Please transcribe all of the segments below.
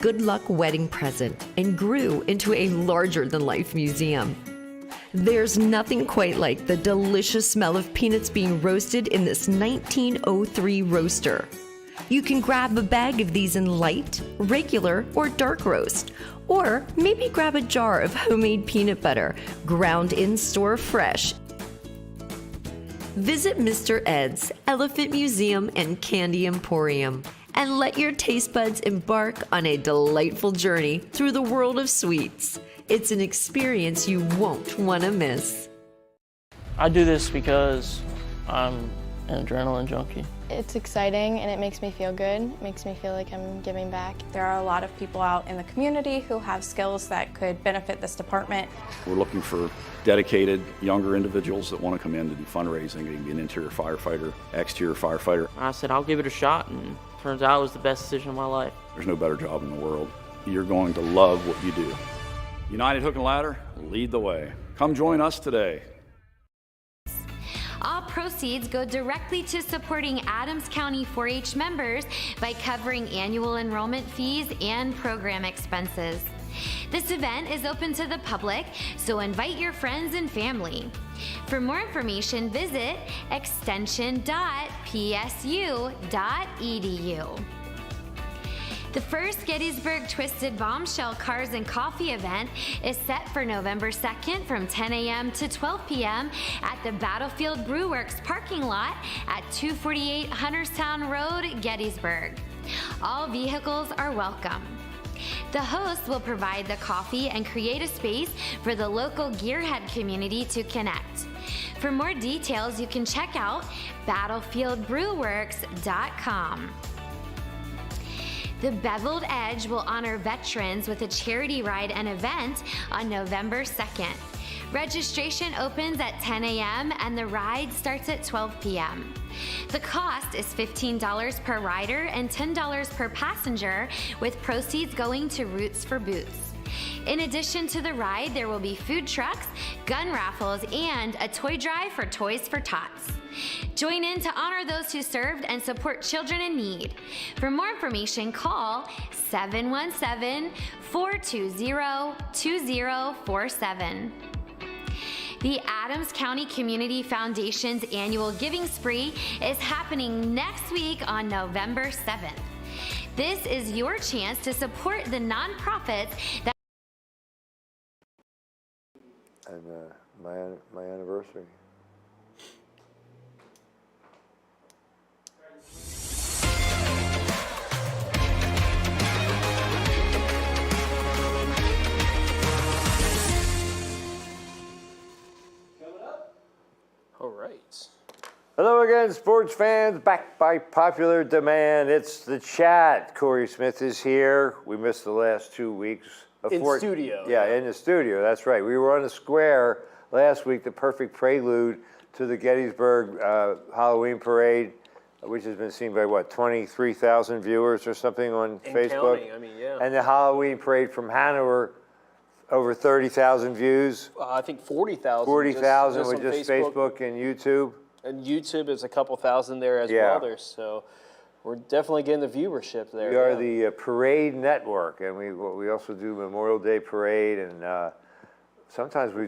good luck wedding present and grew into a larger-than-life museum. There's nothing quite like the delicious smell of peanuts being roasted in this 1903 roaster. You can grab a bag of these in light, regular, or dark roast, or maybe grab a jar of homemade peanut butter, ground in-store fresh. Visit Mr. Ed's Elephant Museum and Candy Emporium and let your taste buds embark on a delightful journey through the world of sweets. It's an experience you won't want to miss. I do this because I'm an adrenaline junkie. It's exciting and it makes me feel good. It makes me feel like I'm giving back. There are a lot of people out in the community who have skills that could benefit this department. We're looking for dedicated younger individuals that want to come in to do fundraising. They can be an interior firefighter, exterior firefighter. I said, I'll give it a shot, and turns out it was the best decision of my life. There's no better job in the world. You're going to love what you do. United Hook and Ladder, lead the way. Come join us today. All proceeds go directly to supporting Adams County 4-H members by covering annual enrollment fees and program expenses. This event is open to the public, so invite your friends and family. For more information, visit extension.psu.edu. The first Gettysburg Twisted Bombshell Cars and Coffee event is set for November 2nd from 10 a.m. to 12 p.m. at the Battlefield Brew Works parking lot at 248 Hunterstown Road, Gettysburg. All vehicles are welcome. The host will provide the coffee and create a space for the local gearhead community to connect. For more details, you can check out battlefieldbrewworks.com. The Beveled Edge will honor veterans with a charity ride and event on November 2nd. Registration opens at 10 a.m. and the ride starts at 12 p.m. The cost is $15 per rider and $10 per passenger, with proceeds going to Roots for Boots. In addition to the ride, there will be food trucks, gun raffles, and a toy drive for Toys for Tots. Join in to honor those who served and support children in need. For more information, call 717-420-2047. The Adams County Community Foundation's annual Giving Spree is happening next week on November 7th. This is your chance to support the nonprofits that and my anniversary. All right. Hello again, sports fans, back by popular demand. It's the chat. Corey Smith is here. We missed the last 2 weeks. Studio. Yeah, in the studio, that's right. We were on the square last week, the perfect prelude to the Gettysburg Halloween parade, which has been seen by, what, 23,000 viewers or something on Facebook? Counting, I mean, yeah. And the Halloween parade from Hanover, over 30,000 views. I think 40,000. 40,000 with just Facebook and YouTube. And YouTube is a couple thousand there as well. So we're definitely getting the viewership there. We are the Parade Network, and we also do Memorial Day Parade, and sometimes we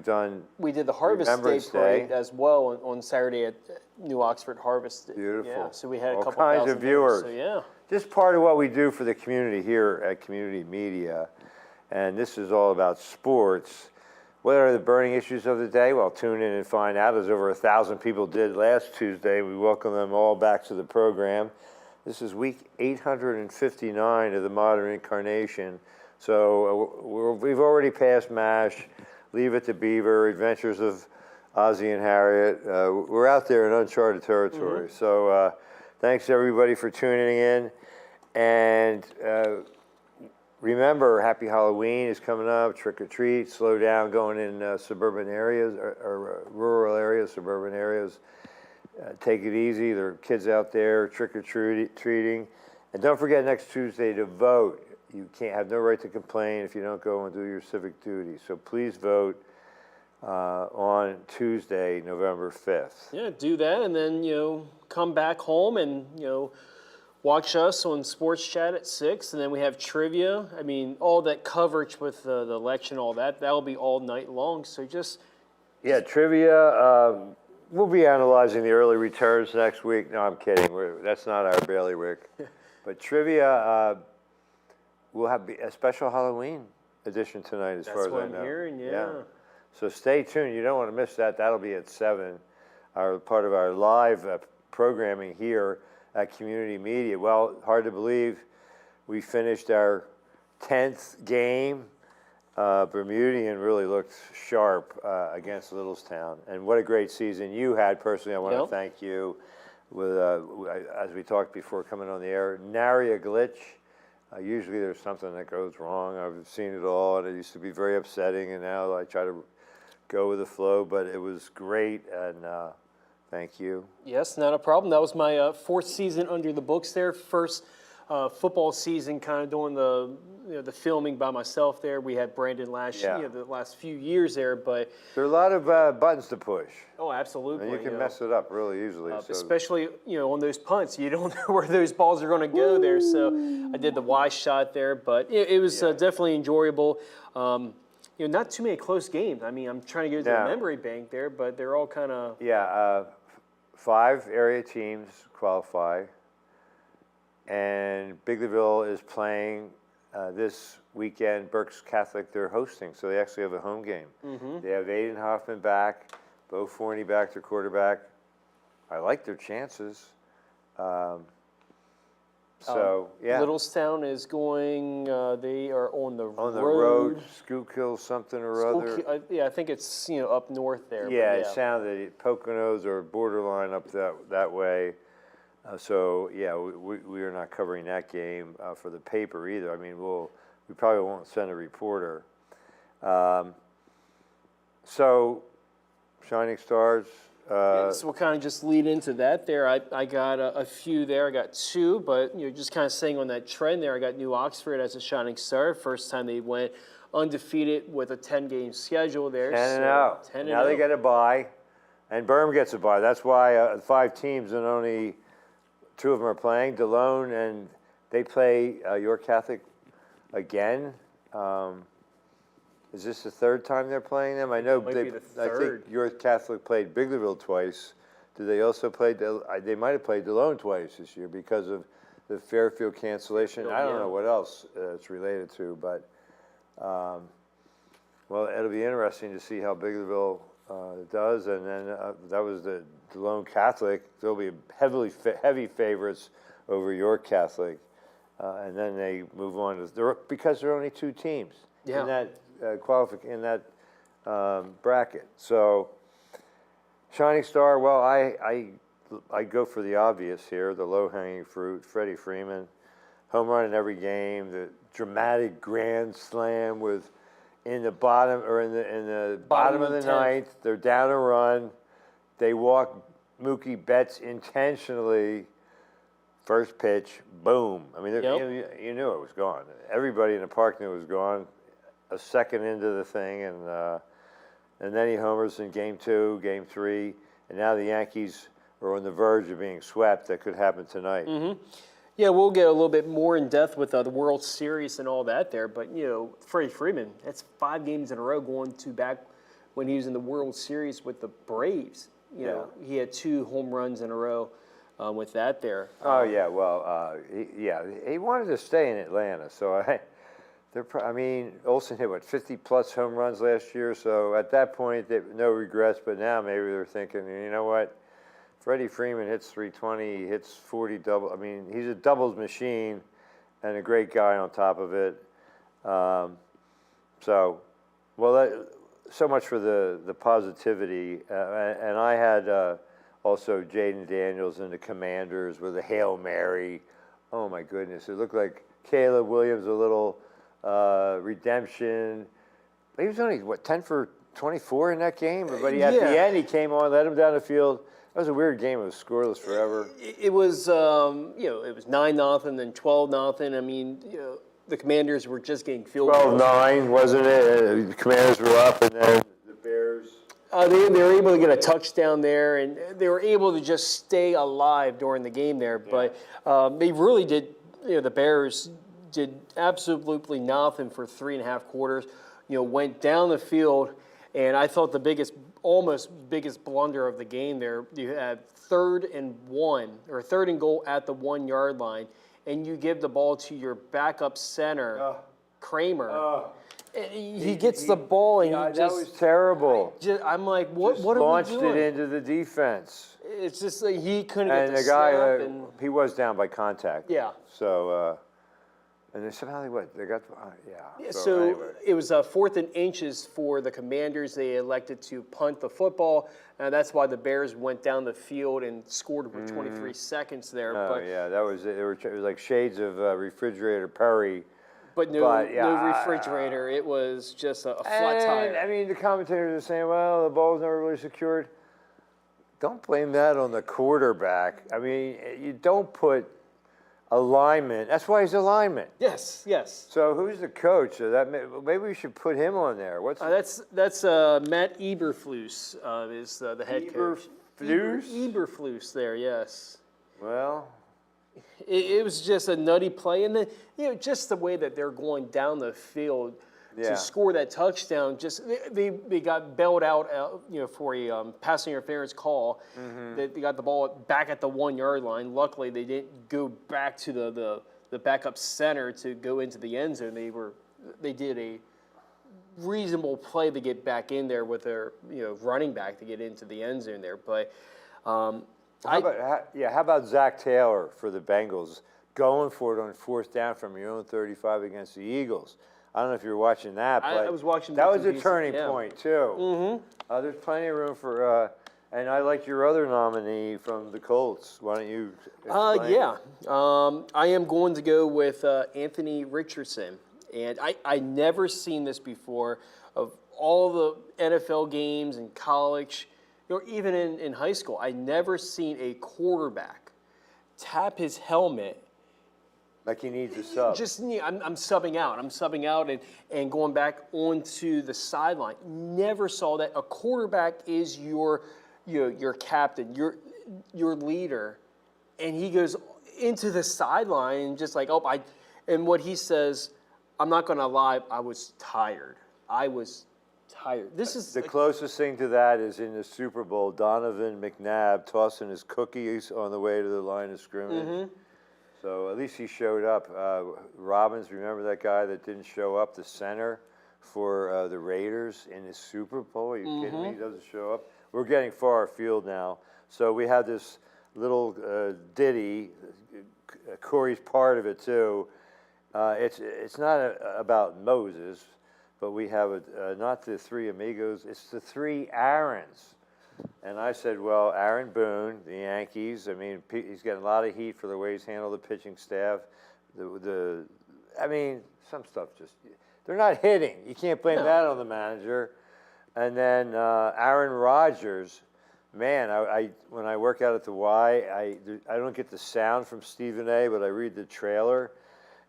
did the Harvest Day Parade as well on Saturday at New Oxford Harvest. Beautiful. Yeah, so we had a all couple kinds thousand of viewers. There, so Just part of what we do for the community here at Community Media, and this is all about sports. What are the burning issues of the day? Well, tune in and find out, as over 1,000 people did last Tuesday. We welcome them all back to the program. This is week 859 of the modern incarnation. So we've already passed MASH, Leave It to Beaver, Adventures of Ozzie and Harriet. We're out there in uncharted territory. So thanks everybody for tuning in. And remember, Happy Halloween is coming up, trick or treat, slow down going in suburban areas, or rural areas, suburban areas. Take it easy. There are kids out there trick-or-treating. And don't forget next Tuesday to vote. You can't have no right to complain if you don't go and do your civic duty. So please vote on Tuesday, November 5th. Yeah, do that, and then, come back home and, watch us on Sports Chat at 6, and then we have trivia. I mean, all that coverage with the election, all that, that'll be all night long. So just... Yeah, trivia. We'll be analyzing the early returns next week. No, I'm kidding. That's not our bailiwick. But trivia, we'll have a special Halloween edition tonight, as far as I know. That's what I'm hearing, yeah. So stay tuned. You don't want to miss that. That'll be at 7, part of our live programming here at Community Media. Well, hard to believe we finished our 10th game. Bermudian really looked sharp against Littlestown. And what a great season you had. Personally, I want to thank you. With as we talked before coming on the air, nary a glitch. Usually there's something that goes wrong. I've seen it all, and it used to be very upsetting, and now I try to go with the flow, but it was great, and thank you. Yes, not a problem. That was my 4th season under the books there. First football season, kind of doing the filming by myself there. We had Brandon last year, the last few years there, but there are a lot of buttons to push. Oh, absolutely. And you can mess it up really easily. Especially on those punts, you don't know where those balls are going to go there. So I did the Y shot there, but it was definitely enjoyable. Not too many close games. I mean, I'm trying to go to the memory bank there, but they're all kind of 5 area teams qualify. And Bigleyville is playing this weekend. Berks Catholic, they're hosting, so they actually have a home game. They have Aiden Hoffman back, Bo Forney back, their quarterback. I like their chances. Littlestown is going. They are on the road. Schuylkill something or other. I think it's up north there. Yeah, it sounded Poconos are borderline up that way. We are not covering that game for the paper either. I mean, we probably won't send a reporter. Shining Stars. So we'll kind of just lead into that there. I got a few there. I got 2, but just kind of staying on that trend there. I got New Oxford as a Shining Star. First time they went undefeated with a 10-game schedule there. 10-0. 10-0. Now they get a bye, and Burm gets a bye. That's why 5 teams and only 2 of them are playing. DeLone, and they play York Catholic again. Is this the 3rd time they're playing them? I know I think York Catholic played Bigleyville twice. Do they also play? They might have played DeLone twice this year because of the Fairfield cancellation. I don't know what else it's related to, but it'll be interesting to see how Bigleyville does. And then that was the DeLone Catholic. They'll be heavy favorites over York Catholic, and then they move on because there are only 2 teams in that in that bracket. So Shining Star. Well, I go for the obvious here, the low-hanging fruit. Freddie Freeman, home run in every game. The dramatic grand slam in the bottom of the 9th. They're down a run. They walk Mookie Betts intentionally. First pitch, boom. I mean, you knew it was gone. Everybody in the park knew it was gone. A second into the thing, and then he homers in Game 2, Game 3, and now the Yankees are on the verge of being swept. That could happen tonight. Yeah, we'll get a little bit more in depth with the World Series and all that there, but Freddie Freeman, that's 5 games in a row going to back when he was in the World Series with the Braves. He had 2 home runs in a row with that there. He wanted to stay in Atlanta, so Olsen hit 50-plus home runs last year, so at that point, no regrets. But now maybe they're thinking, you know what? Freddie Freeman hits 320, he hits 40 double. I mean, he's a doubles machine, and a great guy on top of it. So much for the positivity. And I had also Jaden Daniels and the Commanders with a Hail Mary. Oh my goodness, it looked like Caleb Williams a little. Redemption. He was only 10 for 24 in that game, but at the end he came on, led him down the field. That was a weird game. It was scoreless forever. It was, it was 9-0, then 12-0. I mean, the Commanders were just getting field goals. 12-9, wasn't it? The Commanders were up, and then the Bears. They were able to get a touchdown there, and they were able to just stay alive during the game there. But they really did, the Bears did absolutely nothing for 3.5 quarters. Went down the field, and I thought the almost biggest blunder of the game there, you had 3rd and goal at the 1 yard line, and you give the ball to your backup center, Kramer. He gets the ball, and that was terrible. I'm like, what are we launched doing? it into the defense. It's just like he couldn't get And the the guy, snap. And he was down by contact. yeah. So, and they somehow they got, So anyway. it was 4th and inches for the Commanders. They elected to punt the football, and that's why the Bears went down the field and scored with 23 seconds there. Oh, But yeah, that was it. It was like shades of Refrigerator Perry. no refrigerator. It was just a flat tire. I mean, the commentators are saying, well, the ball's never really secured. Don't blame that on the quarterback. I mean, you don't put a lineman. That's why he's a lineman. Yes. So who's the coach? So maybe we should put him on there. That's Matt Eberflus is the head coach. Eberflus there, yes. Well, It was just a nutty play, and then just the way that they're going down the field to score that touchdown. Just they got bailed out, for a pass interference call. They got the ball back at the 1 yard line. Luckily, they didn't go back to the backup center to go into the end zone. They did a reasonable play to get back in there with their running back to get into the end zone there, but. how about Zach Taylor for the Bengals going for it on 4th down from your own 35 against the Eagles? I don't know if you're watching that, but I was watching that bits was and a pieces, turning point too. Mm-hmm. There's plenty of room for, and I like your other nominee from the Colts. Why don't you explain? I am going to go with Anthony Richardson, and I never seen this before. Of all the NFL games in college, or even in high school, I never seen a quarterback tap his helmet. Like he needs a sub. I'm subbing out. I'm subbing out and going back onto the sideline. Never saw that. A quarterback is your captain, your leader, and he goes into the sideline just like, and what he says, I'm not going to lie, I was tired. This is the closest thing to that is in the Super Bowl, Donovan McNabb tossing his cookies on the way to the line of scrimmage. Mm-hmm. So at least he showed up. Robbins, remember that guy that didn't show up, the center for the Raiders in the Super Bowl? Are you kidding me? He doesn't show up. We're getting far afield now. So we have this little ditty. Corey's part of it too. It's not about Moses, but we have not the 3 amigos. It's the 3 Aarons. And I said, well, Aaron Boone, the Yankees. I mean, he's getting a lot of heat for the way he's handled the pitching staff. I mean, some stuff they're not hitting. You can't blame that on the manager. And then Aaron Rodgers, man, when I work out at the Y, I don't get the sound from Stephen A., but I read the trailer.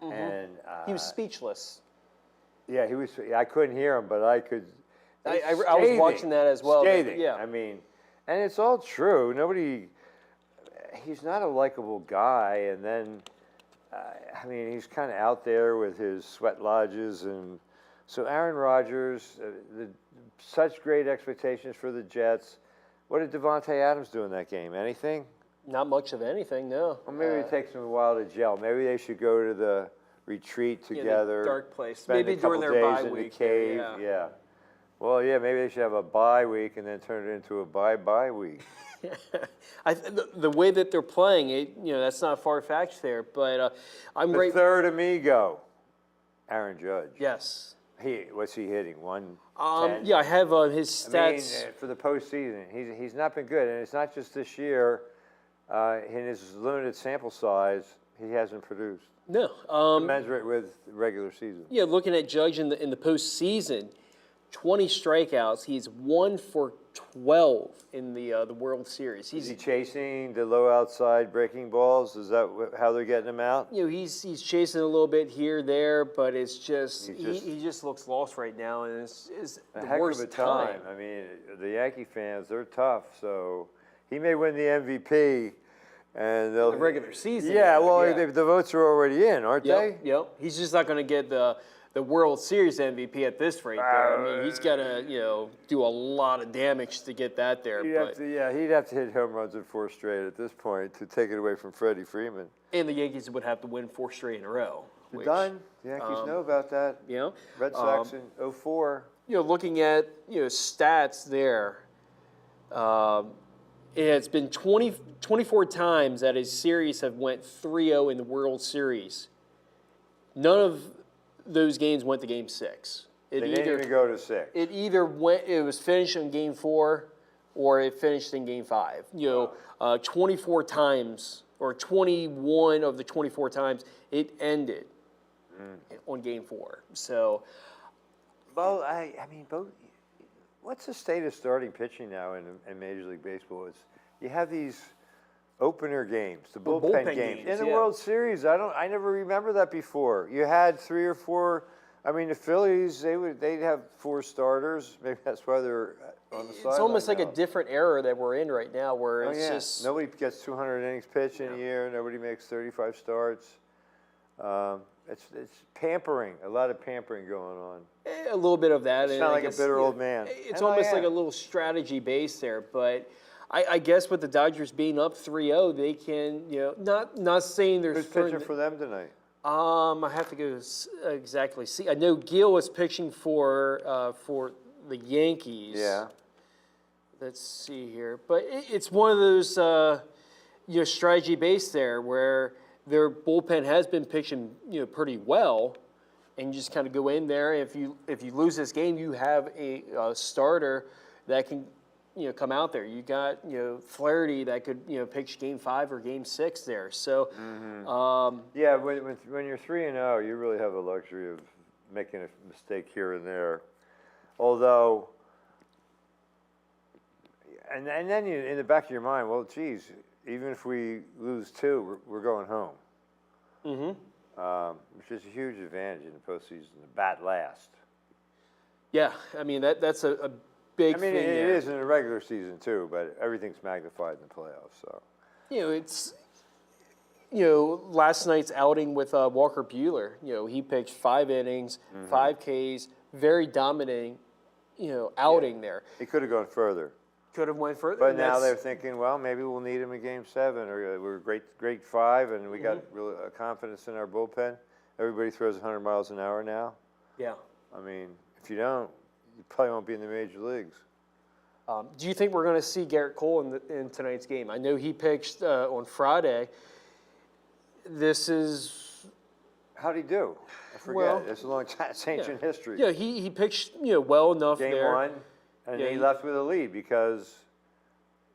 Mm-hmm. And he was speechless. Yeah, he was. I couldn't hear him, but I could. I was watching that as well. Scathing. Yeah. I mean, and it's all true. He's not a likable guy. And then, I mean, he's kind of out there with his sweat lodges. And so Aaron Rodgers, such great expectations for the Jets. What did Devontae Adams do in that game? Anything? Not much of anything, no. Well, maybe it takes them a while to gel. Maybe they should go to the retreat together. The dark place. Spend Maybe a couple during their days bye in week. the cave. Yeah. Well, yeah, maybe they should have a bye week and then turn it into a bye week. The way that they're playing it, that's not far-fetched there. But I'm The right. third amigo, Aaron Judge. Yes. What's he hitting? 110? Yeah, I have his stats. I mean, for the postseason, he's not been good, and it's not just this year. In his limited sample size, he hasn't produced. No. Commensurate with regular season. Yeah, looking at Judge in the postseason, 20 strikeouts. He's 1 for 12 in the World Series. Is he chasing the low outside breaking balls? Is that how they're getting him out? He's chasing a little bit here, there, but it's just He's he just looks lost right now, and it's A the heck worst of a time. I mean, the Yankee fans, they're tough. So he may win the MVP, and they'll The regular season. Yeah, well, yeah. the votes are already in, aren't they? Yep. He's just not going to get the World Series MVP at this rate. Though. I mean, he's got to do a lot of damage to get that there. He'd have to hit home runs at 4 straight at this point to take it away from Freddie Freeman. And the Yankees would have to win 4 straight in a row. They're done. The Yankees know about that. Red Sox in 04. Looking at stats there, it's been 24 times that his series have went 3-0 in the World Series. None of those games went to Game 6. They didn't even go to 6. It either it was finished in Game 4, or it finished in Game 5. 24 times, or 21 of the 24 times, it ended on Game 4. So, Well, I mean, both. What's the state of starting pitching now in Major League Baseball? You have these opener games, the bullpen games. In the World Series, I never remember that before. You had 3 or 4. I mean, the Phillies, they'd have 4 starters. Maybe that's why they're on the sideline. it's almost like now. a different era that we're in right now, where it's just nobody gets 200 innings pitched in a year. Nobody makes 35 starts. It's pampering, a lot of pampering going on. a little bit of that. You sound like a bitter old man. It's And I almost like am. a little strategy base there, but I guess with the Dodgers being up 3-0, they can, not saying they're Who's pitching for them tonight? I have to go exactly see. I know Gil was pitching for the Yankees. Yeah. Let's see here, but it's one of those strategy base there where their bullpen has been pitching pretty well, and you just kind of go in there. If you lose this game, you have a starter that can come out there. You got Flaherty that could pitch Game 5 or Game 6 there. So Yeah, when you're 3-0, you really have the luxury of making a mistake here and there. Although, and then you, in the back of your mind, well, geez, even if we lose 2, we're going home. Which is a huge advantage in the postseason to bat last. yeah, I mean that's a big I mean, thing it there. is in the regular season too, but everything's magnified in the playoffs. So. It's last night's outing with Walker Buehler. He pitched 5 innings, 5 Ks, very dominating, outing there. He could have gone further. Could have went further. But and now that's- they're thinking, well, maybe we'll need him in Game 7, or we're great 5, and we got real confidence in our bullpen. Everybody throws 100 miles an hour now. Yeah. I mean, if you don't, you probably won't be in the major leagues. Do you think we're going to see Garrett Cole in tonight's game? I know he pitched on Friday. This is How'd he do? I forget. Well, It's a long time. It's ancient history. yeah. He pitched well enough Game there. 1, and Yeah, he he- left with a lead because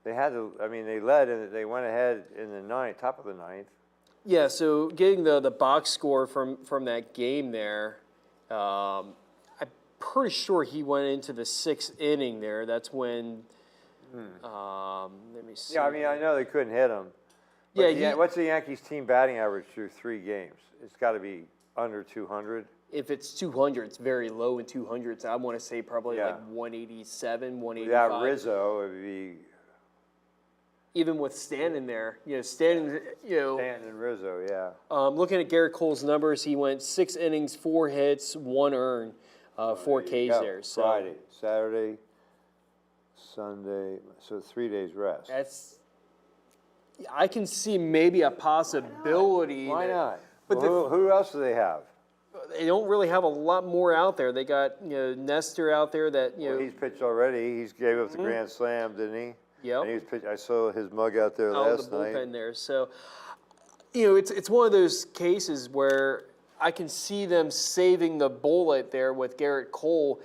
they had to. I mean, they led and they went ahead in the top of the 9th. Yeah, so getting the box score from that game there, I'm pretty sure he went into the 6th inning there. That's when, let me see. Yeah, I mean, I know they couldn't hit him. Yeah, What's the Yankees' team batting average through 3 games? It's got to be under 200. if it's 200, it's very low in 200s. I want to say probably Yeah. like 187, 185. Without Rizzo, it'd be Even with Stanton there, Stanton, Stanton and Rizzo, yeah. looking at Garrett Cole's numbers, he went 6 innings, 4 hits, 1 earned, 4 Ks Yeah, there. So Friday, Saturday, Sunday, so 3 days rest. I can see maybe a possibility. Why that- not? But Well, who else do they have? they don't really have a lot more out there. They got Nestor out there that Well, he's pitched already. He gave up the grand slam, didn't he? Yep. And he was pitched, I saw his mug out there out of last the bullpen night. there. So it's one of those cases where I can see them saving the bullet there with Garrett Cole,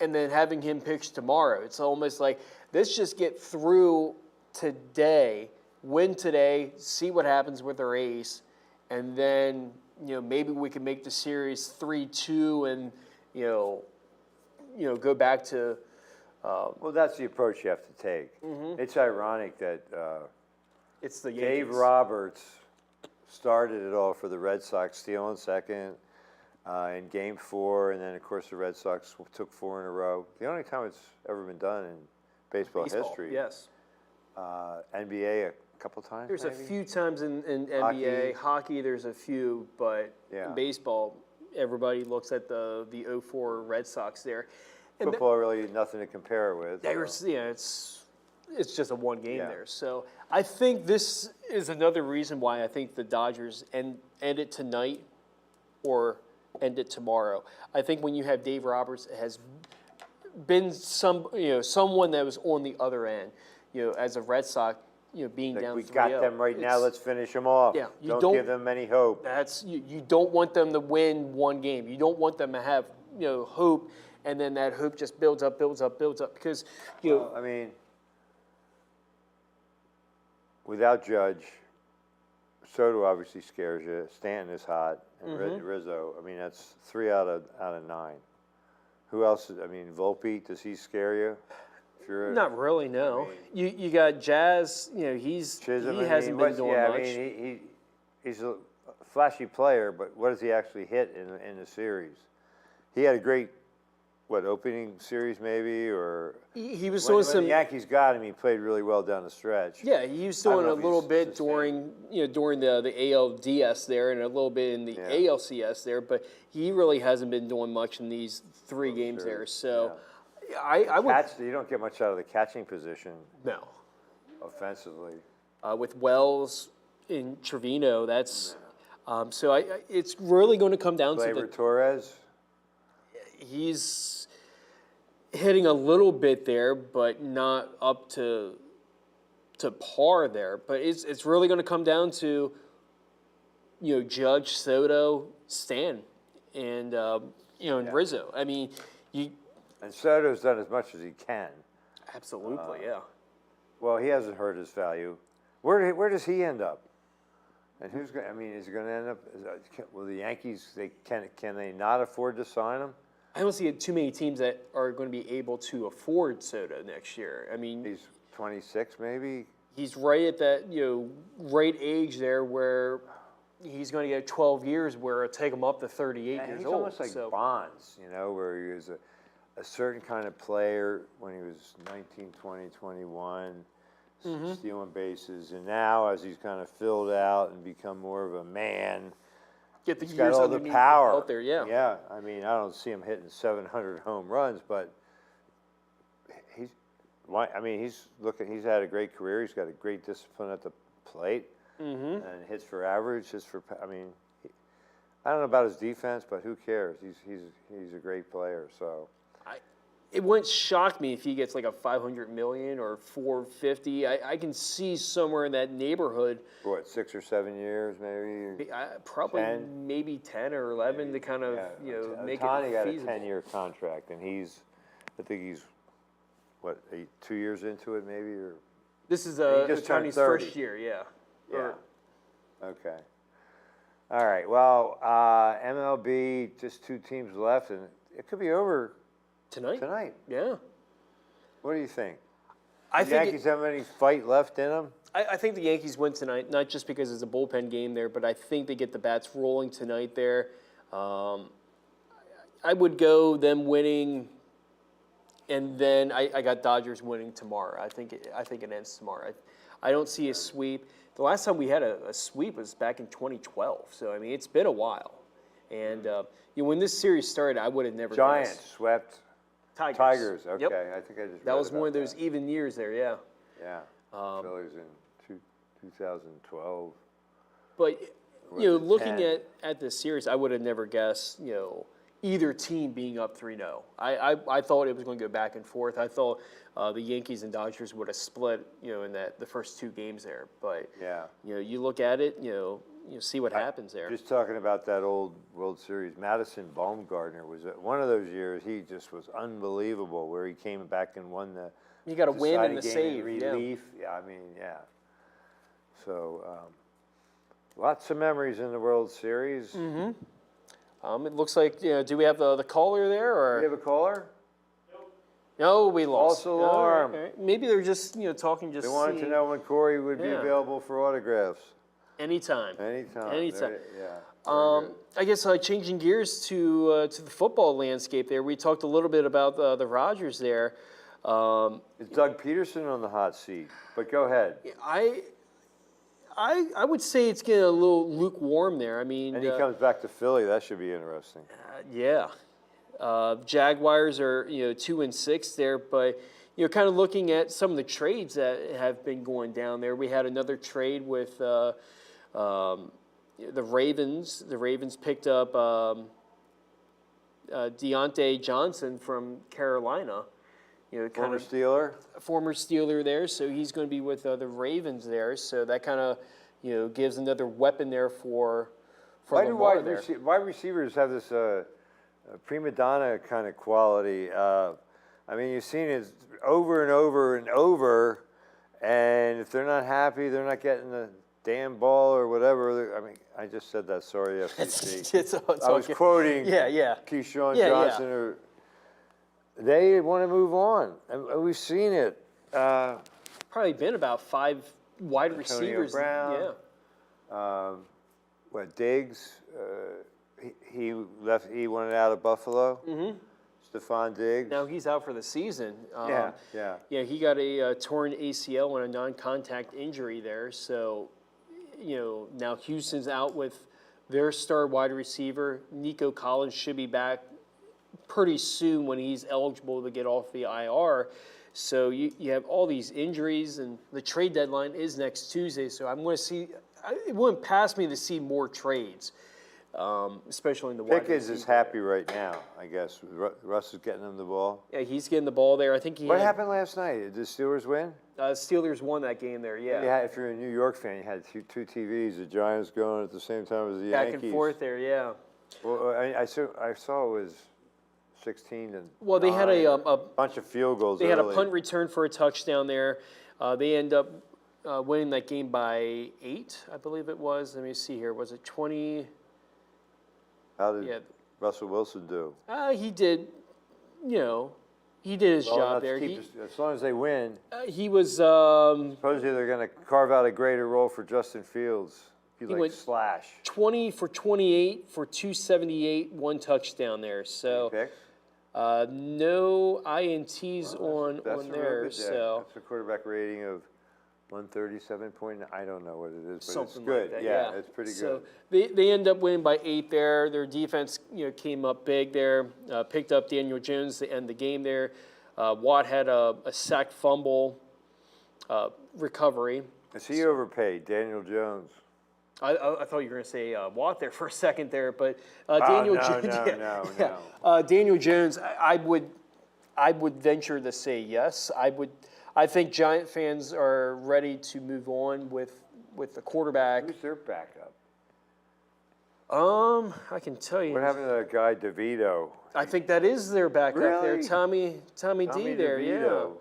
and then having him pitch tomorrow. It's almost like let's just get through today, win today, see what happens with our ace, and then maybe we can make the series 3-2 and go back to. Well, that's the approach you have to take. It's ironic that It's the Dave Yankees. Roberts started it all for the Red Sox, stealing second in Game 4, and then of course the Red Sox took 4 in a row. The only time it's ever been done in baseball history. Yes. NBA a couple times. There's maybe? a few times in NBA hockey. There's a few, but Yeah. in baseball, everybody looks at the 04 Red Sox there. And Football really nothing to compare it with. it's just a one game Yeah. there. So I think this is another reason why I think the Dodgers end it tonight or end it tomorrow. I think when you have Dave Roberts, it has been someone that was on the other end, as a Red Sox, being Like, down we 3-0. got them right now. Let's finish them off. Yeah, you don't don't- give them any hope. That's you don't want them to win one game. You don't want them to have hope, and then that hope just builds up because I mean, without Judge, Soto obviously scares you. Stanton is hot, and Rizzo. I mean, that's 3 out of 9. Who else? I mean, Volpe. Does he scare you? If you're not really. No, you got Jazz. Chisholm, he hasn't been doing much. I mean, he's a flashy player, but what does he actually hit in the series? He had a great opening series maybe, or he was when doing some. the Yankees got him, he played really well down the stretch. Yeah, he was I don't doing know a if little he's bit sustained. during the ALDS there, and a little bit in the ALCS there, but he really hasn't been doing much in these 3 games there. So, I would You don't get much out of the catching position no. offensively. With Wells in Trevino, that's so it's really going to come down to Gleyber Torres. he's hitting a little bit there, but not up to par there. But it's really going to come down to Judge, Soto, Stan, and and Rizzo. I mean, And Soto's done as much as he can. absolutely, yeah. Well, he hasn't hurt his value. Where does he end up? And who's going? I mean, is he going to end up? Will the Yankees? Can they not afford to sign him? I don't see too many teams that are going to be able to afford Soto next year. I mean, He's 26, maybe. he's right at that right age there where he's going to get 12 years where it'll take him up to 38 And years he's old. almost like so. Bonds, where he was a certain kind of player when he was 19, 20, 21, stealing bases. And now, as he's kind of filled out and become more of a man, Get the he's years got all the underneath power out there, yeah. Yeah, I mean, I don't see him hitting 700 home runs, but he's had a great career. He's got a great discipline at the plate, and hits for average. I don't know about his defense, but who cares? He's a great player. So It wouldn't shock me if he gets like a $500 million or $450. I can see somewhere in that neighborhood. for what, 6 or 7 years, maybe? Probably 10? maybe 10 or 11 to kind of make Ohtani it got feasible. a 10-year contract, and I think he's 2 years into it, maybe, or This is He just turned Ohtani's 30. first year, yeah. yeah. Okay. All right. Well, MLB, just 2 teams left, and it could be over Tonight? tonight. Yeah. What do you think? I The think Yankees have any fight left in them? I think the Yankees win tonight, not just because it's a bullpen game there, but I think they get the bats rolling tonight there. I would go them winning, and then I got Dodgers winning tomorrow. I think it ends tomorrow. I don't see a sweep. The last time we had a sweep was back in 2012. So I mean, it's been a while. And when this series started, I would have never Giants guessed. swept Tigers. Okay, Yep. I think I just That read was one about of those that. even years there. Yeah. Yeah. Phillies in 2012. But Was you know, it looking 10? at this series, I would have never guessed, either team being up 3-0. I thought it was going to go back and forth. I thought the Yankees and Dodgers would have split, in the first 2 games there. But Yeah. you look at it, you see what happens there. Just talking about that old World Series, Madison Bumgarner was one of those years. He just was unbelievable, where he came back and won the. You got a win and deciding the game in save. Yeah. relief. Yeah, yeah. So lots of memories in the World Series. It looks like, do we have the caller there? Or? Do we have a caller? No, we lost. False alarm. All right. Maybe they're just talking just. They wanted to know when Corey would be available for autographs. Anytime. Anytime. Anytime. Yeah. Very good. I guess changing gears to the football landscape there, we talked a little bit about the Rodgers there. Is Doug Peterson on the hot seat? But go ahead. I would say it's getting a little lukewarm there. I mean, And he comes back to Philly. That should be interesting. yeah. Jaguars are 2-6 there, but kind of looking at some of the trades that have been going down there. We had another trade with the Ravens. The Ravens picked up Deontay Johnson from Carolina. Former Steeler. Former Steeler there, so he's going to be with the Ravens there. So that kind of gives another weapon there for Why do Lamar wide, there. wide receivers have this prima donna kind of quality? I mean, you've seen it over and over and over, and if they're not happy, they're not getting the damn ball or whatever. I mean, I just said that. Sorry, FCC. It's I was quoting Yeah. Keyshawn Yeah, Johnson. Or they want to move on, and we've seen it. Probably been about 5 wide Antonio receivers. Brown. Yeah. Diggs? He left. He wanted out of Buffalo. Mm-hmm. Stephon Diggs. Now he's out for the season. Yeah. Yeah, he got a torn ACL and a non-contact injury there. So, now Houston's out with their star wide receiver. Nico Collins should be back pretty soon when he's eligible to get off the IR. So you have all these injuries, and the trade deadline is next Tuesday. So I'm going to see. It wouldn't pass me to see more trades, especially in the wide Pickens is receiver. happy right now, I guess. Russ is getting him the ball. Yeah, he's getting the ball there. I think What happened last night? Did the Steelers win? Steelers won that game there. Yeah. Yeah. If you're a New York fan, you had two TVs. The Giants going at the same time as the Back Yankees. and forth there. Yeah. Well, I saw it was 16 and. Well, they had 9, a bunch of field goals. They had a early. punt return for a touchdown there. They end up winning that game by 8, I believe it was. Let me see here. Was it 20? How did Yeah. Russell Wilson do? He did, he did his Well, job enough to there. keep as long as they win. He was, Supposedly they're going to carve out a greater role for Justin Fields. He like went- slash. 20 for 28 for 278, 1 touchdown there. So Picks. no INTs That's on a real there. good day. So That's a quarterback rating of 137.9. I don't know what it is, but something it's good. like that. Yeah, it's pretty So good. they end up winning by 8 there. Their defense, came up big there. Picked up Daniel Jones to end the game there. Watt had a sacked fumble recovery. Is he overpaid, Daniel Jones? I thought you were going to say Watt there for a second there, but Oh, Daniel no, Jones. no. Daniel Jones, I would venture to say yes. I think Giant fans are ready to move on with the quarterback. Who's their backup? I can tell you. What happened to that guy DeVito? I think that is their backup there, Really? Tommy Tommy D there, DeVito.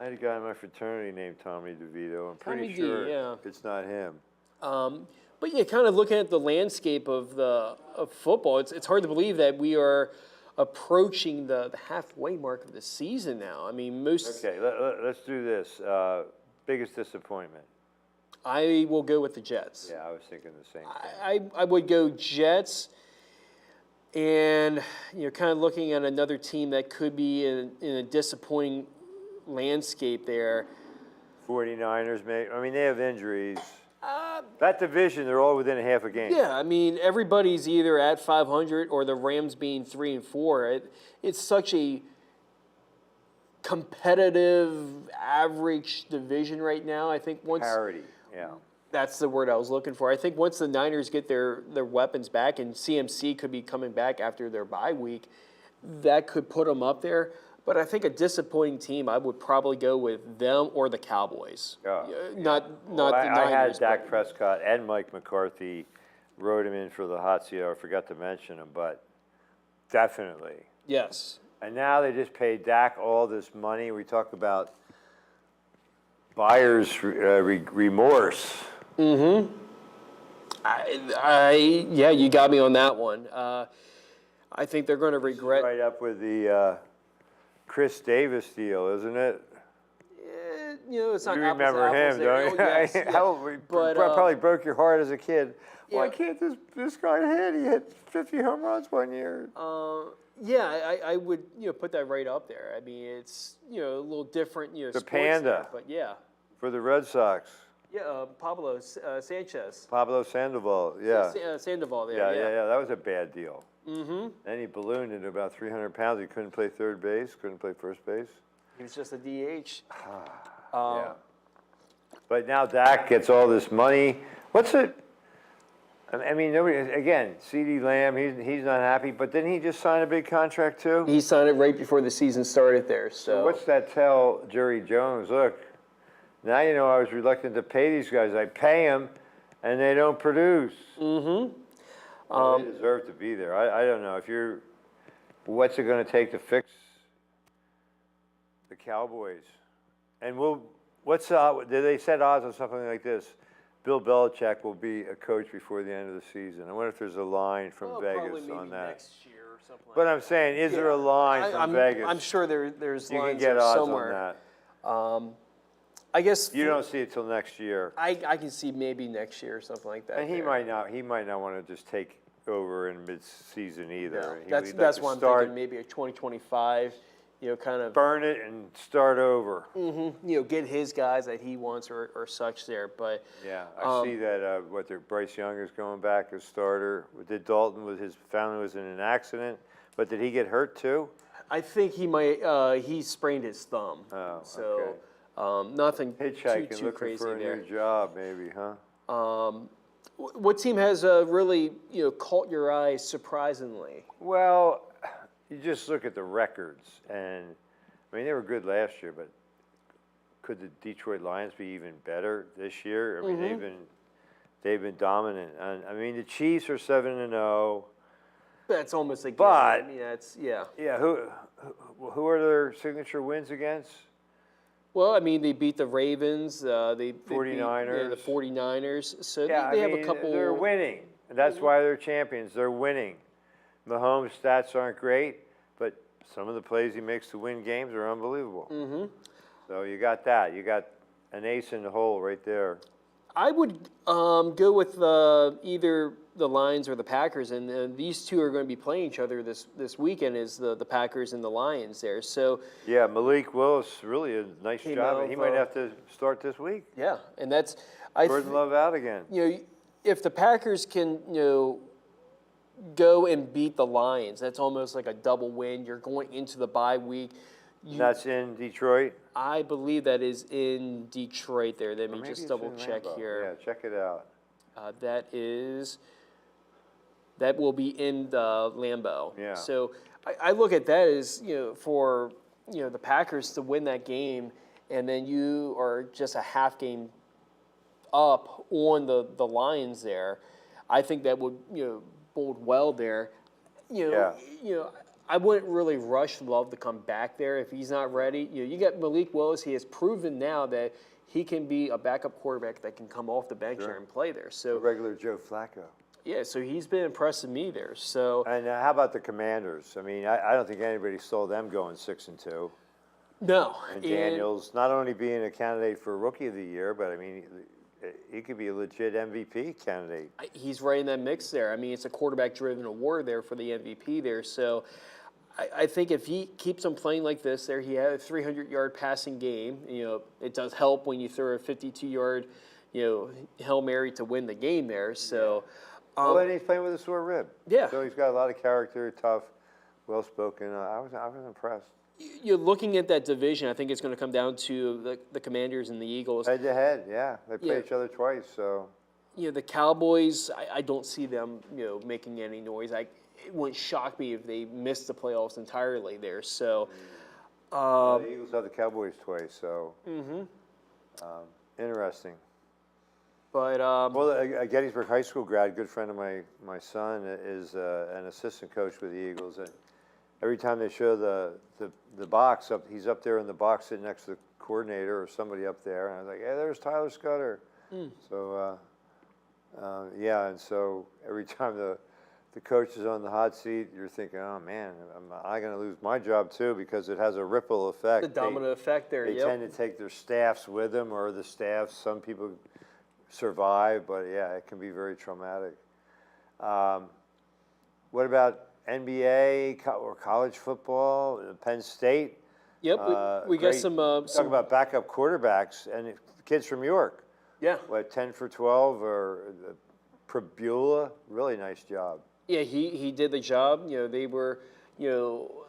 I had a guy in my fraternity named Tommy DeVito. I'm pretty Tommy D, sure yeah. it's not him. But yeah, kind of looking at the landscape of football, it's hard to believe that we are approaching the halfway mark of the season now. I mean, Okay, let's do this. Biggest disappointment. I will go with the Jets. Yeah, I was thinking the same thing. I would go Jets, and kind of looking at another team that could be in a disappointing landscape there. 49ers, maybe. I mean, they have injuries. That division, they're all within a half a game. Yeah, I mean, everybody's either at 500 or the Rams being 3-4. It's such a competitive, average division right now. I think once Parity, yeah. that's the word I was looking for. I think once the Niners get their weapons back, and CMC could be coming back after their bye week, that could put them up there. But I think a disappointing team, I would probably go with them or the Cowboys. Not the I Niners. had Dak but- Prescott and Mike McCarthy wrote him in for the hot seat. I forgot to mention him, but definitely. Yes. And now they just paid Dak all this money. We talk about buyer's remorse. Yeah, you got me on that one. I think they're going to regret. Right up with the Chris Davis deal, isn't it? You know, it's not You apples to remember apples him, there. don't you? Oh, yes, yeah. How, But, probably broke your heart as a kid. Why yeah. can't this guy hit? He hit 50 home runs one year. Yeah, I would put that right up there. I mean, it's a little different The sports Panda. there, but yeah, For the Red Sox, Pablo Sanchez, Pablo Sandoval. Yeah. Sandoval there. Yeah. That was a bad deal. Mm-hmm. Then he ballooned into about 300 pounds. He couldn't play third base, couldn't play first base. He was just a DH. Yeah. But now Dak gets all this money. What's it? I mean, nobody. Again, CeeDee Lamb. He's not happy. But didn't he just sign a big contract too? He signed it right before the season started there. So What's that tell Jerry Jones? Look, now you know I was reluctant to pay these guys. I pay them, and they don't produce. Mm-hmm. They deserve to be there. I don't know if you're. What's it going to take to fix the Cowboys? And what's they said odds on something like this? Bill Belichick will be a coach before the end of the season. I wonder if there's a line from Vegas on that. Next year or something like But I'm saying, is there a line from Vegas? I'm sure there's you lines can get there odds somewhere. on that. I guess You don't see it till next year. I can see maybe next year or something like that. And he there. might not. He might not want to just take over in mid-season either. No, He'd that's like that's to why I'm start, thinking maybe a 2025. Kind of burn it and start over. get his guys that he wants or such there. But Yeah, I see that. Bryce Young is going back as starter. Did Dalton with his family was in an accident, but did he get hurt too? I think he might. He sprained his thumb. Oh, so nothing Hitchhiking, too looking crazy for a there. new job, maybe, huh? What team has really caught your eye surprisingly? Well, you just look at the records, and I mean they were good last year, but could the Detroit Lions be even better this year? I mean they've been dominant, and I mean the Chiefs are 7-0. That's almost like. But I mean, that's yeah. Yeah, who are their signature wins against? Well, I mean, they beat the Ravens. They 49ers. Beat, the 49ers. So Yeah, they I have mean, a couple. They're winning. That's why they're champions. They're winning. Mahomes' stats aren't great, but some of the plays he makes to win games are unbelievable. Mm-hmm. So you got that. You got an ace in the hole right there. I would go with either the Lions or the Packers, and these two are going to be playing each other this weekend. Is the Packers and the Lions there? So Yeah, Malik Willis, really a nice job. He might have to start this week. yeah, and that's Jordan Love out again. If the Packers can go and beat the Lions, that's almost like a double win. You're going into the bye week. That's in Detroit. I believe that is in Detroit there. Let me Maybe just it's double in check Lambeau. here. Yeah, check it out. That will be in the Lambeau. Yeah. So I look at that as, for, the Packers to win that game, and then you are just a half game up on the Lions there. I think that would, bode well there. I wouldn't really rush Love to come back there if he's not ready. You got Malik Willis. He has proven now that he can be a backup quarterback that can come off the bench there and play there. So Regular Joe Flacco. yeah, so he's been impressing me there. So And how about the Commanders? I mean, I don't think anybody saw them going 6-2. no, And Daniels not only being a candidate for Rookie of the Year, but I mean, he could be a legit MVP candidate. he's right in that mix there. I mean, it's a quarterback-driven award there for the MVP there. So I think if he keeps on playing like this there, he had a 300-yard passing game. It does help when you throw a 52-yard, Hail Mary to win the game there. So, Well, and he's playing with a sore rib. Yeah. So he's got a lot of character, tough, well-spoken. I was impressed. you're looking at that division. I think it's going to come down to the Commanders and the Eagles. Head-to-head, yeah. They play Yeah. each other twice, so. The Cowboys, I don't see them, making any noise. It wouldn't shock me if they missed the playoffs entirely there. So, The Eagles have the Cowboys twice, so. Interesting. but Well, a Gettysburg High School grad, good friend of my son, is an assistant coach with the Eagles. And every time they show the box up, he's up there in the box sitting next to the coordinator or somebody up there, and I was like, hey, there's Tyler Scudder. So yeah, and so every time the coach is on the hot seat, you're thinking, oh man, am I going to lose my job too? Because it has a ripple effect. The domino effect there, They yep. tend to take their staffs with them, or the staffs, some people survive, but yeah, it can be very traumatic. What about NBA or college football? Penn State? Yep, we got Great. some. Talk about backup quarterbacks and kids from York. Yeah. What, 10 for 12 or Prabula? Really nice job. Yeah, he did the job. You know, they were, you know,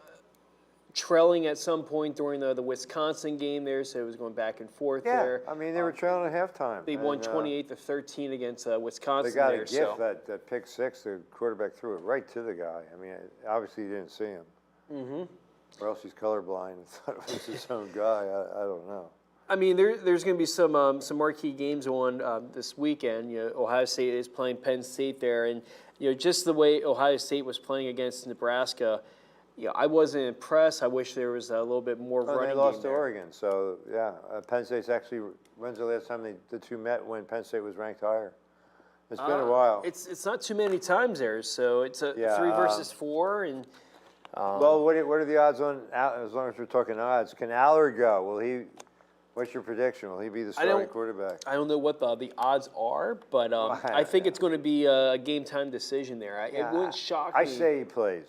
trailing at some point during the Wisconsin game there, so it was going back and forth Yeah, there. I mean, they were trailing at halftime. They won 28-13 against Wisconsin. They got there, a gift, so. that pick six, the quarterback threw it right to the guy. I mean, obviously he didn't see him. Mm-hmm. Or else he's colorblind and thought it was his own guy. I don't know. I mean, there's going to be some marquee games on this weekend. You know, Ohio State is playing Penn State there, and you know, just the way Ohio State was playing against Nebraska, you know, I wasn't impressed. I wish there was a little bit more running. They lost game to there. Oregon, so yeah. Penn State's actually. When's the last time the two met when Penn State was ranked higher? It's been a while. It's not too many times there, so it's a 3 versus 4, and. Well, what are the odds on? As long as we're talking odds, can Allard go? Will he? What's your prediction? Will he be the starting quarterback? I don't know what the odds are, but I think it's going to be a game time decision there. It wouldn't shock me. I say he plays.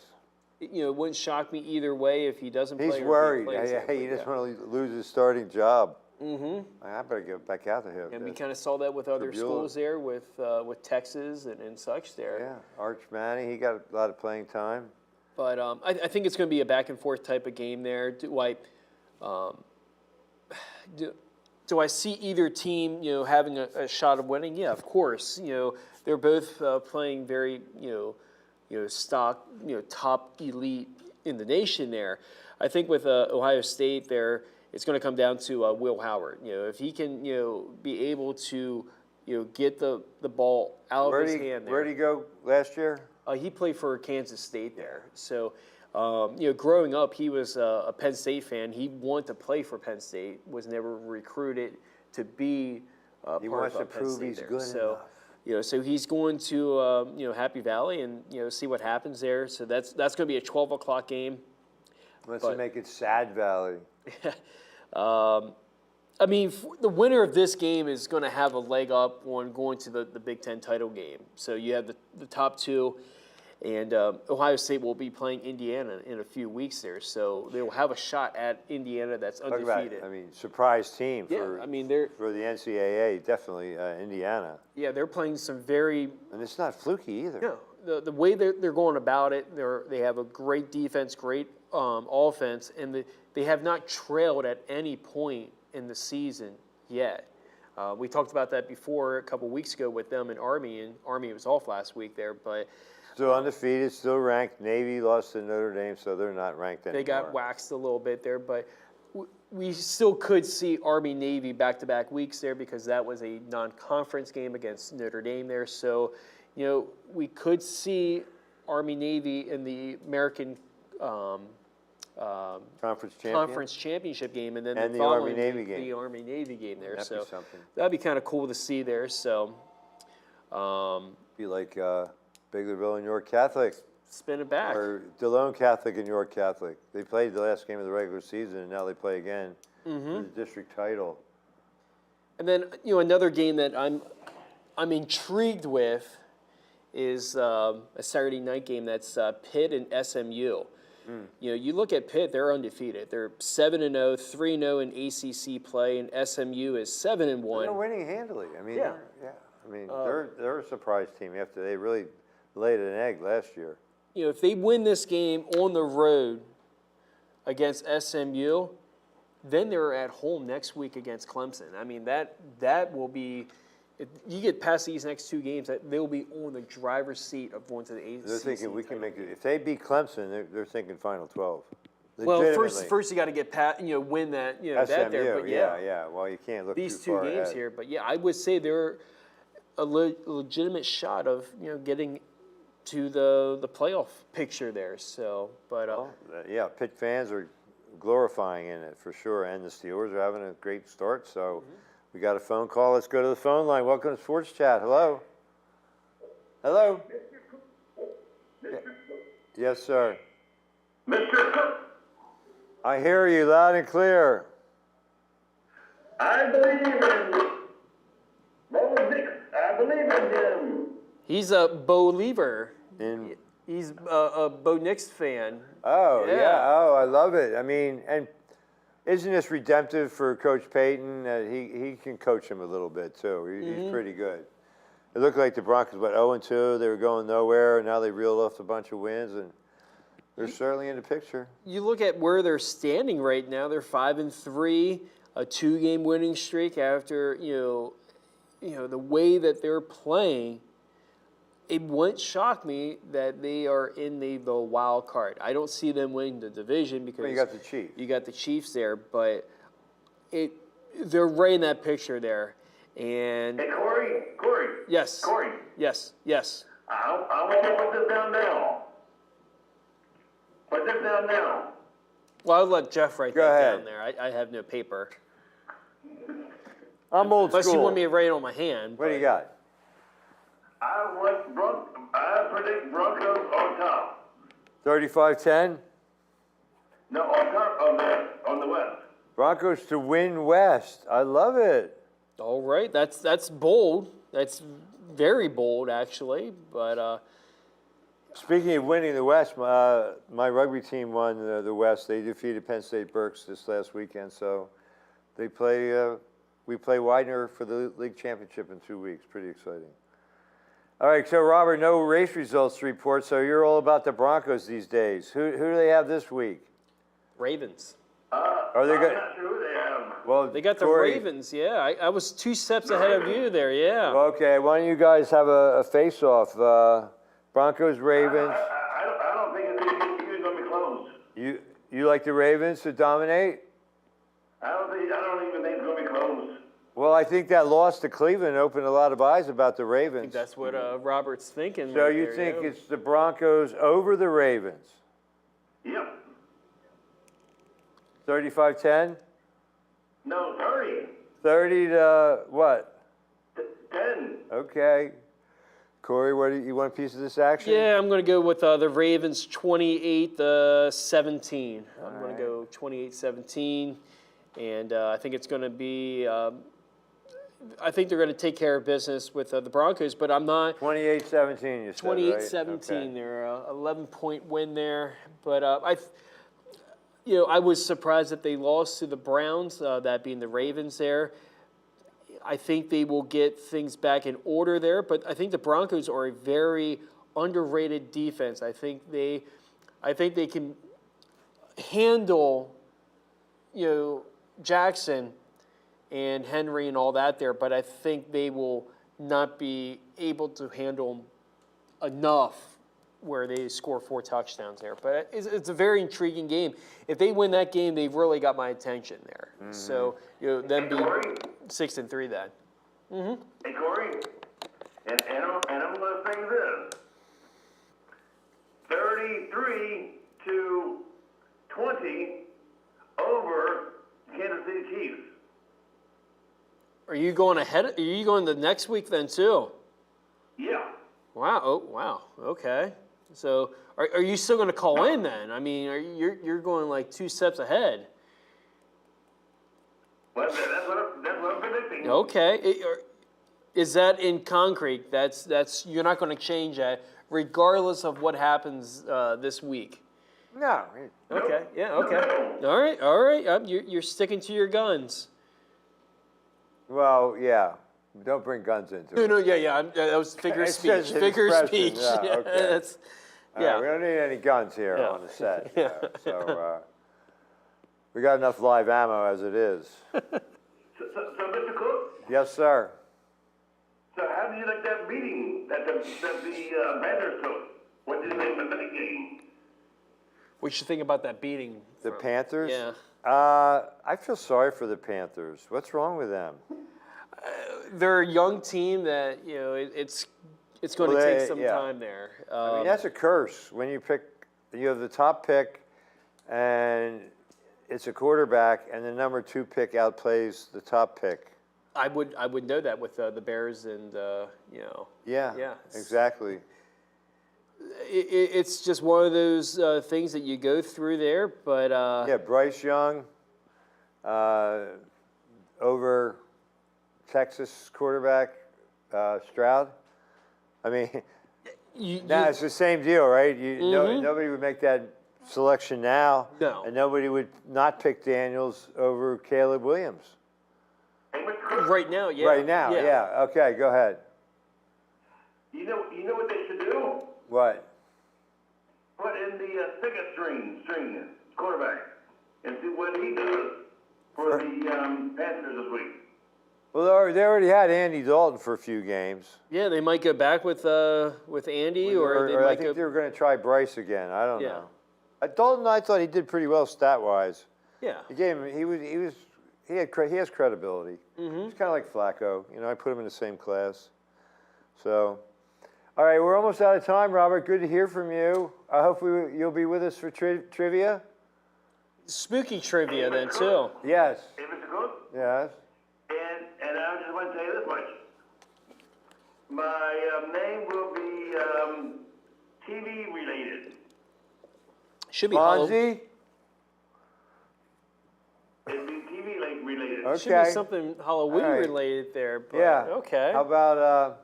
You know, it wouldn't shock me either way if he doesn't play. He's worried. He doesn't want to lose his starting job. Mm-hmm. I better get back out of here. And we kind of saw that with other schools there, with Texas and such there. Yeah, Arch Manning, he got a lot of playing time. But I think it's going to be a back and forth type of game there. Do I see either team, you know, having a shot of winning? Yeah, of course. You know, they're both playing very, stock, top elite in the nation there. I think with Ohio State there, it's going to come down to Will Howard. You know, if he can, be able to, get the ball out of his hand there. Where did he go last year? He played for Kansas State there. So, growing up, he was a Penn State fan. He wanted to play for Penn State, was never recruited to be He part wants of to Penn prove State he's there. good So, enough. so he's going to, Happy Valley and, see what happens there. So that's going to be a 12 o'clock game. Let's make it Sad Valley. I mean, the winner of this game is going to have a leg up on going to the Big Ten title game. So you have the top two, and Ohio State will be playing Indiana in a few weeks there. So they will have a shot at Indiana that's undefeated. Surprise team Yeah, for, I mean, they're for the NCAA, definitely Indiana. yeah, they're playing some very And it's not fluky either. the way they're going about it. They have a great defense, great offense, and they have not trailed at any point in the season yet. We talked about that before a couple weeks ago with them and Army was off last week there, but Still undefeated, still ranked. Navy lost to Notre Dame, so they're not ranked anymore. they got waxed a little bit there. But we still could see Army-Navy back-to-back weeks there because that was a non-conference game against Notre Dame there. So, we could see Army-Navy in the American conference championship game, and then And the following Army-Navy week, game. the Army-Navy game there. That'd be So something. that'd be kind of cool to see there. So Be like Biglerville and York Catholic, spin it back. or DeLone Catholic and York Catholic. They played the last game of the regular season, and now they play again for the district title. And then another game that I'm intrigued with is a Saturday night game. That's Pitt and SMU. You look at Pitt; they're undefeated. They're 7-0, 3-0 in ACC play, and SMU is 7-1. They're winning handily. I mean, Yeah. they're a surprise team after they really laid an egg last year. If they win this game on the road against SMU, then they're at home next week against Clemson. I mean, that will be. If you get past these next two games, they'll be on the driver's seat of going to the ACC. They're thinking we can make it. If they beat Clemson, they're thinking Final 12. Well, Legitimately. first you got to get past, win that, that there. But yeah. Well, you can't look these too two far games ahead. here. But yeah, I would say they're a legitimate shot of getting to the playoff picture there. So, but Yeah, Pitt fans are glorifying in it for sure, and the Steelers are having a great start. So we got a phone call. Let's go to the phone line. Welcome to Sports Chat. Hello. Hello. Yes, sir. Mr. Cook, I hear you loud and clear. I believe in Bo Nix. I believe in him. He's a Bo Lever. In He's a Bo Nix fan. Oh, yeah. Yeah. Oh, I love it. I mean, and isn't this redemptive for Coach Payton? He can coach him a little bit, too. He's pretty good. It looked like the Broncos, 0-2. They were going nowhere, and now they reeled off a bunch of wins, and they're certainly in the picture. You look at where they're standing right now. They're 5-3, a 2-game winning streak after, you know, the way that they're playing. It wouldn't shock me that they are in the wild card. I don't see them winning the division because Well, you got the Chiefs. You got the Chiefs there, but they're right in that picture there. And Hey, Corey. yes, Corey. yes. I want you to put this down now. Put this down now. Well, I'll let Jeff write Go that ahead. down there. I have no paper. I'm old Unless school. you want me to write it on my hand. What do but- you got? I predict Broncos on top. 35-10? No, on top on the West. Broncos to win West. I love it. All right, that's bold. That's very bold, actually. But Speaking of winning the West, my rugby team won the West. They defeated Penn State Berks this last weekend. So they play. We play Widener for the league championship in 2 weeks. Pretty exciting. All right, so Robert, no race results to report. So you're all about the Broncos these days. Who do they have this week? Ravens. Are they I'm good? not sure who they have. Well, They got the Corey- Ravens, yeah. I was 2 steps ahead of you there, yeah. Okay, why don't you guys have a face-off? Broncos, Ravens. I don't think it's even going to be close. You like the Ravens to dominate? I don't even think it's going to be close. Well, I think that loss to Cleveland opened a lot of eyes about the I Ravens. think that's what Robert's thinking. So right you there, think yeah. it's the Broncos over the Ravens? Yep. 35-10? No, 30. 30 to what? 10. Okay. Corey, what do you want a piece of this action? Yeah, I'm going to go with the Ravens 28-17. I'm going to go 28-17. And I think it's going to be, I think they're going to take care of business with the Broncos, but I'm not. 28-17, you said, 28-17, right? Okay. they're a 11-point win there. But I was surprised that they lost to the Browns, that being the Ravens there. I think they will get things back in order there, but I think the Broncos are a very underrated defense. I think they can handle, Jackson and Henry and all that there, but I think they will not be able to handle them enough where they score 4 touchdowns there. But it's a very intriguing game. If they win that game, they've really got my attention there. Mm-hmm. So, them be Corey? 6-3 then. Hey, Corey. And I'm going to say this. 33-20 over Kansas City Chiefs. Are you going ahead? Are you going the next week then too? Yeah. Wow. Oh, wow. Okay. So, are you still going to call in then? I mean, you're going like 2 steps ahead? Well, that's what I'm predicting. Okay. Is that in concrete? That's you're not going to change that regardless of what happens this week. No. Okay. Yeah. Okay. All right. All right. You're sticking to your guns. Well, yeah. Don't bring guns into it. No. Yeah. That was figure of It's speech. just an Figure of expression, speech. yeah, okay. That's, All yeah. right, we don't need any guns here Yeah. on the set. So we got enough live ammo as it is. So, Mr. Cook, Yes, sir. so how do you like that beating that the Panthers took? What did you think of the game? What you think about that beating? The Panthers? Yeah. I feel sorry for the Panthers. What's wrong with them? They're a young team that it's going to Well, take they- some yeah. time there. I mean, that's a curse when you have the top pick and it's a quarterback and the number 2 pick outplays the top pick. I would know that with the Bears and Yeah, Yeah. exactly. it's just one of those things that you go through there. But Yeah, Bryce Young over Texas quarterback Stroud. I mean, now it's the same deal, right? Nobody would make that selection now. No. And nobody would not pick Daniels over Caleb Williams. Hey, Mr. Chris, right now, yeah. Right now, yeah. Okay, go ahead. you know what they should do? What? Put in the second string quarterback and see what he does for the Panthers this week. Well, they already had Andy Dalton for a few games. Yeah, they might go back with Andy, or they I might think go. they were going to try Bryce again. I don't Yeah. know. Dalton, I thought he did pretty well stat-wise. Yeah. He gave him. He has credibility. Mm-hmm. He's kind of like Flacco. You know, I put him in the same class. So, all right, we're almost out of time, Robert. Good to hear from you. I hope you'll be with us for trivia. Spooky trivia then too. Yes. Hey, Mr. Cook, Yes. and I just want to tell you this much. My name will be TV related. Should be Halloween. Fonzie. It'll be TV related. Okay. Should be something Halloween All right. related there. But, Yeah. Okay. How about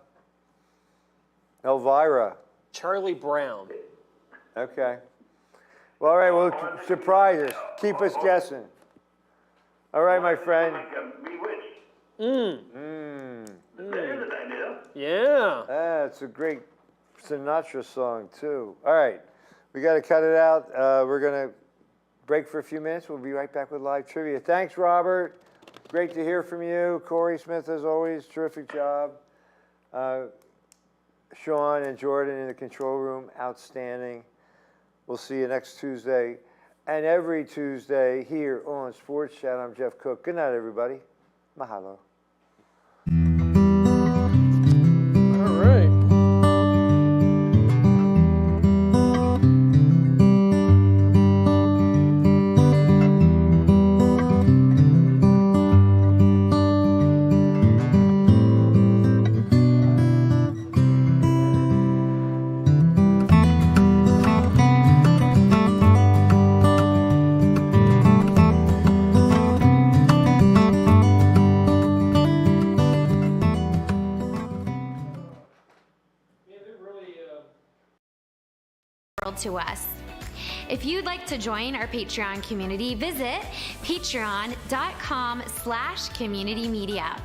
Elvira? Charlie Brown. Okay. Well, all right. Well, surprise us. Keep us guessing. All right, my friend. Like Bewitched. Mm. There's an idea. Yeah. That's a great Sinatra song, too. All right. We got to cut it out. We're going to break for a few minutes. We'll be right back with live trivia. Thanks, Robert. Great to hear from you. Corey Smith, as always, terrific job. Sean and Jordan in the control room, outstanding. We'll see you next Tuesday and every Tuesday here on Sports Chat. I'm Jeff Cook. Good night, everybody. Mahalo. All right. To us. If you'd like to join our Patreon community, visit patreon.com/communitymedia.